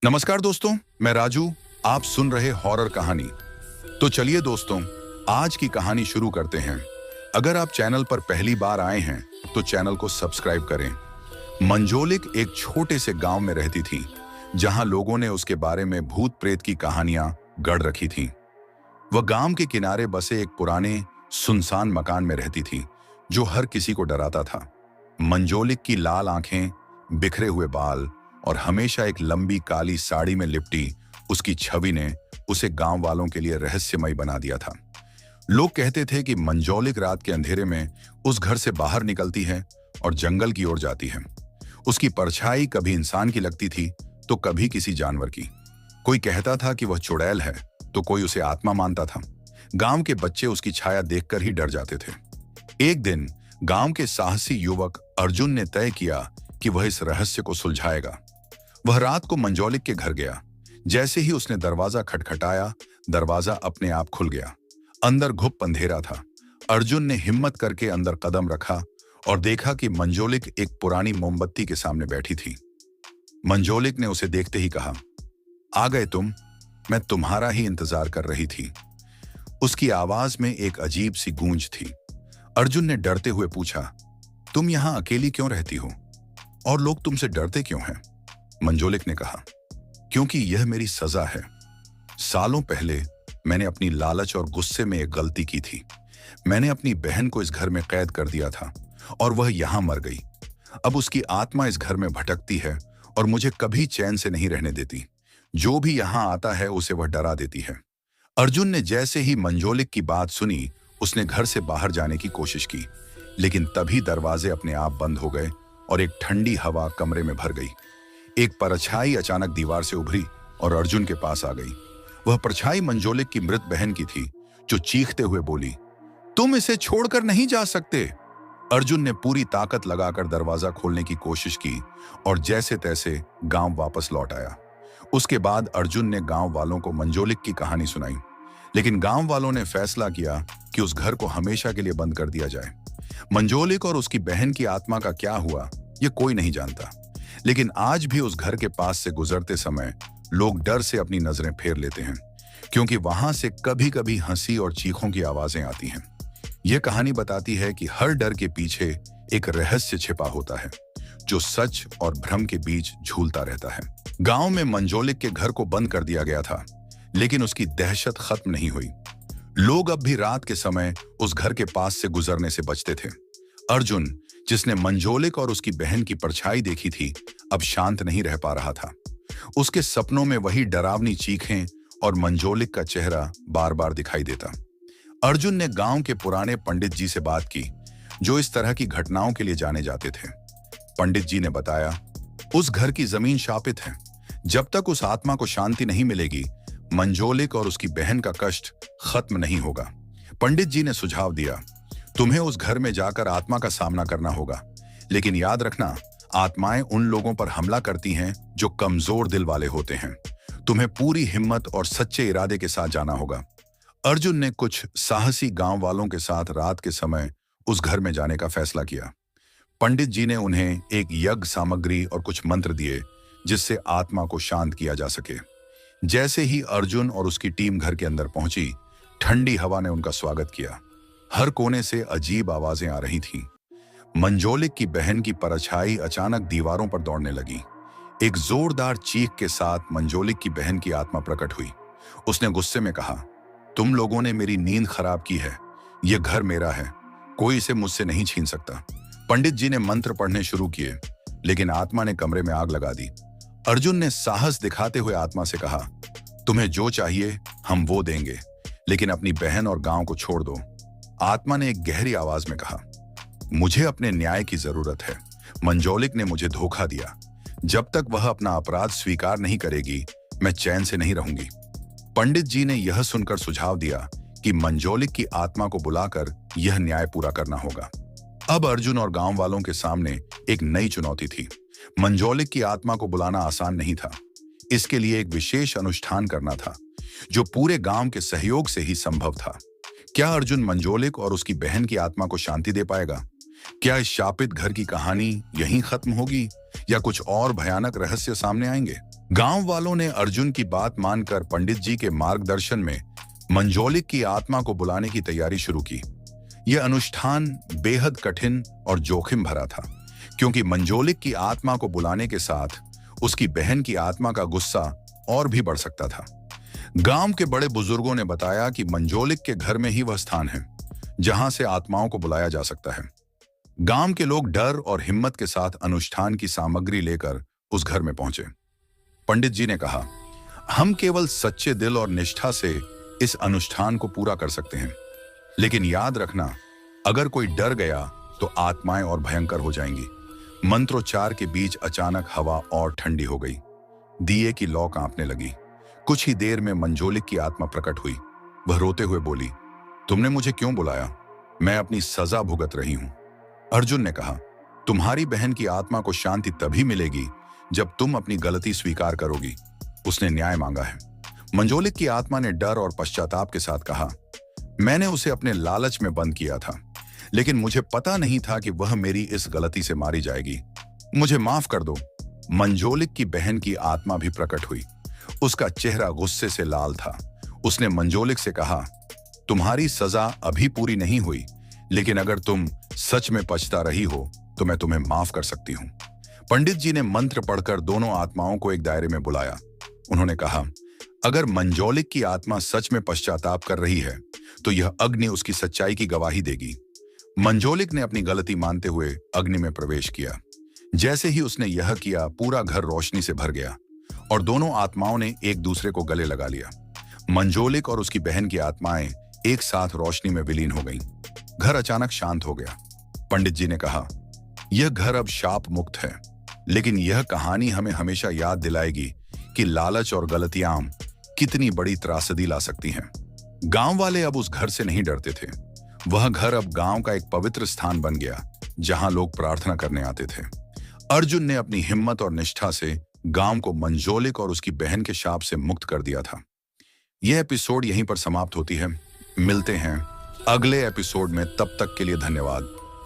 नमस्कार दोस्तों, मैं राजू। आप सुन रहे हॉरर कहानी। तो चलिए दोस्तों, आज की कहानी शुरू करते हैं। अगर आप चैनल पर पहली बार आए हैं तो चैनल को सब्सक्राइब करें। मंजोलिक एक छोटे से गांव में रहती थी, जहां लोगों ने उसके बारे में भूत प्रेत की कहानियां गढ़ रखी थीं। वह गांव के किनारे बसे एक पुराने सुनसान मकान में रहती थी, जो हर किसी को डराता था। मंजोलिक की लाल आंखें, बिखरे हुए बाल और हमेशा एक लंबी काली साड़ी में लिपटी उसकी छवि ने उसे गांव वालों के लिए रहस्यमय बना दिया था। लोग कहते थे कि मंजोलिक रात के अंधेरे में उस घर से बाहर निकलती है और जंगल की ओर जाती है। उसकी परछाई कभी इंसान की लगती थी तो कभी किसी जानवर की। कोई कहता था कि वह चुड़ैल है तो कोई उसे आत्मा मानता था। गांव के बच्चे उसकी छाया देखकर ही डर जाते थे। एक दिन गांव के साहसी युवक अर्जुन ने तय किया कि वह इस रहस्य को सुलझाएगा। वह रात को मंजोलिक के घर गया। जैसे ही उसने दरवाजा खटखटाया, दरवाजा अपने आप खुल गया। अंदर घुप अंधेरा था। अर्जुन ने हिम्मत करके अंदर कदम रखा और देखा कि मंजोलिक एक पुरानी मोमबत्ती के सामने बैठी थी। मंजोलिक ने उसे देखते ही कहा, आ गए तुम, मैं तुम्हारा ही इंतजार कर रही थी। उसकी आवाज में एक अजीब सी गूंज थी। अर्जुन ने डरते हुए पूछा, तुम यहां अकेली क्यों रहती हो और लोग तुमसे डरते क्यों हैं? मंजोलिक ने कहा, क्योंकि यह मेरी सजा है। सालों पहले मैंने अपनी लालच और गुस्से में एक गलती की थी। मैंने अपनी बहन को इस घर में कैद कर दिया था और वह यहां मर गई। अब उसकी आत्मा इस घर में भटकती है और मुझे कभी चैन से नहीं रहने देती। जो भी यहां आता है उसे वह डरा देती है। अर्जुन ने जैसे ही मंजोलिक की बात सुनी, उसने घर से बाहर जाने की कोशिश की, लेकिन तभी दरवाजे अपने आप बंद हो गए और एक ठंडी हवा कमरे में भर गई। एक परछाई अचानक दीवार से उभरी और अर्जुन के पास आ गई। वह परछाई मंजोलिक की मृत बहन की थी, जो चीखते हुए बोली, तुम इसे छोड़कर नहीं जा सकते। अर्जुन ने पूरी ताकत लगाकर दरवाजा खोलने की कोशिश की और जैसे तैसे गांव वापस लौट आया। उसके बाद अर्जुन ने गांव वालों को मंजोलिक की कहानी सुनाई, लेकिन गांव वालों ने फैसला किया कि उस घर को हमेशा के लिए बंद कर दिया जाए। मंजोलिक और उसकी बहन की आत्मा का क्या हुआ, यह कोई नहीं जानता, लेकिन आज भी उस घर के पास से गुजरते समय लोग डर से अपनी नजरें फेर लेते हैं, क्योंकि वहां से कभी कभी हंसी और चीखों की आवाजें आती हैं। यह कहानी बताती है कि हर डर के पीछे एक रहस्य छिपा होता है, जो सच और भ्रम के बीच झूलता रहता है। गांव में मंजोलिक के घर को बंद कर दिया गया था, लेकिन उसकी दहशत खत्म नहीं हुई। लोग अब भी रात के समय उस घर के पास से गुजरने से बचते थे। अर्जुन, जिसने मंजोलिक और उसकी बहन की परछाई देखी थी, अब शांत नहीं रह पा रहा था। उसके सपनों में वही डरावनी चीखें और मंजोलिक का चेहरा बार बार दिखाई देता। अर्जुन ने गांव के पुराने पंडित जी से बात की, जो इस तरह की घटनाओं के लिए जाने जाते थे। पंडित जी ने बताया, उस घर की जमीन शापित है। जब तक उस आत्मा को शांति नहीं मिलेगी, मंजोलिक और उसकी बहन का कष्ट खत्म नहीं होगा। पंडित जी ने सुझाव दिया, तुम्हें उस घर में जाकर आत्मा का सामना करना होगा, लेकिन याद रखना, आत्माएं उन लोगों पर हमला करती हैं जो कमजोर दिल वाले होते हैं। तुम्हें पूरी हिम्मत और सच्चे इरादे के साथ जाना होगा। अर्जुन ने कुछ साहसी गांव वालों के साथ रात के समय उस घर में जाने का फैसला किया। पंडित जी ने उन्हें एक यज्ञ सामग्री और कुछ मंत्र दिए, जिससे आत्मा को शांत किया जा सके। जैसे ही अर्जुन और उसकी टीम घर के अंदर पहुंची, ठंडी हवा ने उनका स्वागत किया। हर कोने से अजीब आवाजें आ रही थीं। मंजोलिक की बहन की परछाई अचानक दीवारों पर दौड़ने लगी। एक जोरदार चीख के साथ मंजोलिक की बहन की आत्मा प्रकट हुई। उसने गुस्से में कहा, तुम लोगों ने मेरी नींद खराब की है। यह घर मेरा है, कोई इसे मुझसे नहीं छीन सकता। पंडित जी ने मंत्र पढ़ने शुरू किए, लेकिन आत्मा ने कमरे में आग लगा दी। अर्जुन ने साहस दिखाते हुए आत्मा से कहा, तुम्हें जो चाहिए हम वो देंगे, लेकिन अपनी बहन और गांव को छोड़ दो। आत्मा ने एक गहरी आवाज में कहा, मुझे अपने न्याय की जरूरत है। मंजोलिक ने मुझे धोखा दिया। जब तक वह अपना अपराध स्वीकार नहीं करेगी, मैं चैन से नहीं रहूंगी। पंडित जी ने यह सुनकर सुझाव दिया कि मंजोलिक की आत्मा को बुलाकर यह न्याय पूरा करना होगा। अब अर्जुन और गांव वालों के सामने एक नई चुनौती थी। मंजोलिक की आत्मा को बुलाना आसान नहीं था। इसके लिए एक विशेष अनुष्ठान करना था, जो पूरे गांव के सहयोग से ही संभव था। क्या अर्जुन मंजोलिक और उसकी बहन की आत्मा को शांति दे पाएगा? क्या इस शापित घर की कहानी यहीं खत्म होगी या कुछ और भयानक रहस्य सामने आएंगे? गांव वालों ने अर्जुन की बात मानकर पंडित जी के मार्गदर्शन में मंजोलिक की आत्मा को बुलाने की तैयारी शुरू की। यह अनुष्ठान बेहद कठिन और जोखिम भरा था, क्योंकि मंजोलिक की आत्मा को बुलाने के साथ उसकी बहन की आत्मा का गुस्सा और भी बढ़ सकता था। गांव के बड़े बुजुर्गों ने बताया कि मंजोलिक के घर में ही वह स्थान है जहां से आत्माओं को बुलाया जा सकता है। गांव के लोग डर और हिम्मत के साथ अनुष्ठान की सामग्री लेकर उस घर में पहुंचे। पंडित जी ने कहा, हम केवल सच्चे दिल और निष्ठा से इस अनुष्ठान को पूरा कर सकते हैं, लेकिन याद रखना, अगर कोई डर गया तो आत्माएं और भयंकर हो जाएंगी। मंत्रोच्चार के बीच अचानक हवा और ठंडी हो गई। दिए की लौ कांपने लगी। कुछ ही देर में मंजोलिक की आत्मा प्रकट हुई। वह रोते हुए बोली, तुमने मुझे क्यों बुलाया? मैं अपनी सजा भुगत रही हूं। अर्जुन ने कहा, तुम्हारी बहन की आत्मा को शांति तभी मिलेगी जब तुम अपनी गलती स्वीकार करोगी। उसने न्याय मांगा है। मंजोलिक की आत्मा ने डर और पश्चाताप के साथ कहा, मैंने उसे अपने लालच में बंद किया था, लेकिन मुझे पता नहीं था कि वह मेरी इस गलती से मारी जाएगी। मुझे माफ कर दो। मंजोलिक की बहन की आत्मा भी प्रकट हुई। उसका चेहरा गुस्से से लाल था। उसने मंजोलिक से कहा, तुम्हारी सजा अभी पूरी नहीं हुई, लेकिन अगर तुम सच में पछता रही हो तो मैं तुम्हें माफ कर सकती हूँ। पंडित जी ने मंत्र पढ़कर दोनों आत्माओं को एक दायरे में बुलाया। उन्होंने कहा, अगर मंजोलिक की आत्मा सच में पश्चाताप कर रही है तो यह अग्नि उसकी सच्चाई की गवाही देगी। मंजोलिक ने अपनी गलती मानते हुए अग्नि में प्रवेश किया। जैसे ही उसने यह किया, पूरा घर रोशनी से भर गया और दोनों आत्माओं ने एक दूसरे को गले लगा लिया। मंजोलिक और उसकी बहन की आत्माएं एक साथ रोशनी में विलीन हो गईं। घर अचानक शांत हो गया। पंडित जी ने कहा, यह घर अब शाप मुक्त है, लेकिन यह कहानी हमें हमेशा याद दिलाएगी कि लालच और गलतियां कितनी बड़ी त्रासदी ला सकती हैं। गांव वाले अब उस घर से नहीं डरते थे। वह घर अब गांव का एक पवित्र स्थान बन गया जहां लोग प्रार्थना करने आते थे। अर्जुन ने अपनी हिम्मत और निष्ठा से गांव को मंजोलिक और उसकी बहन के शाप से मुक्त कर दिया था। यह एपिसोड यहीं पर समाप्त होती है। मिलते हैं अगले एपिसोड में, तब तक के लिए धन्यवाद।